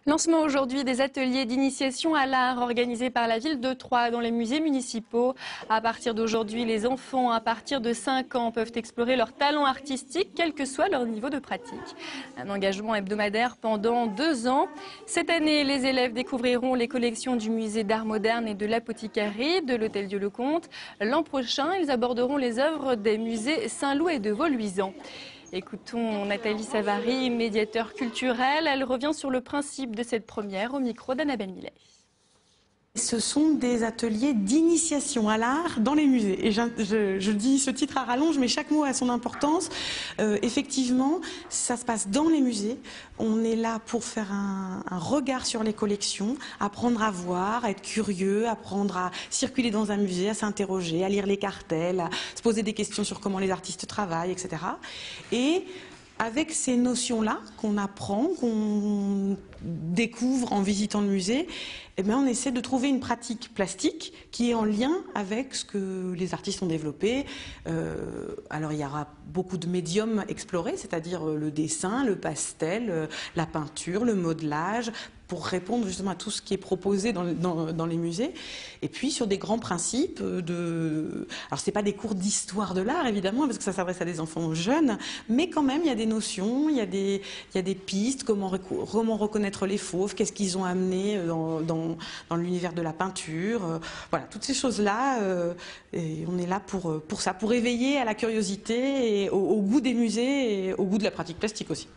Lancement aujourd'hui des ateliers d'initiation à l'art organisés par la ville de Troyes dans les musées municipaux. À partir d'aujourd'hui, les enfants à partir de 5 ans peuvent explorer leur talent artistique, quel que soit leur niveau de pratique. Un engagement hebdomadaire pendant 2 ans. Cette année, les élèves découvriront les collections du musée d'art moderne et de l'apothicairie de l'hôtel Dieu-le-Comte. L'an prochain, ils aborderont les œuvres des musées Saint-Loup et de Vauluisan. Écoutons Nathalie Savary, médiateur culturel. Elle revient sur le principe de cette première au micro d'Annabelle Millet. Ce sont des ateliers d'initiation à l'art dans les musées. Et je dis ce titre à rallonge, mais chaque mot a son importance. Effectivement, ça se passe dans les musées. On est là pour faire un regard sur les collections, apprendre à voir, à être curieux, apprendre à circuler dans un musée, à s'interroger, à lire les cartels, à se poser des questions sur comment les artistes travaillent, etc. Et avec ces notions-là qu'on apprend, qu'on découvre en visitant le musée, eh bien on essaie de trouver une pratique plastique qui est en lien avec ce que les artistes ont développé. Alors il y aura beaucoup de médiums explorés, c'est-à-dire le dessin, le pastel, la peinture, le modelage, pour répondre justement à tout ce qui est proposé dans les musées. Et puis sur des grands principes alors c'est pas des cours d'histoire de l'art évidemment, parce que ça s'adresse à des enfants jeunes, mais quand même il y a des notions, il y a des pistes, comment reconnaître les fauves, qu'est-ce qu'ils ont amené dans l'univers de la peinture. Voilà, toutes ces choses-là, et on est là pour ça, pour éveiller à la curiosité et au goût des musées et au goût de la pratique plastique aussi.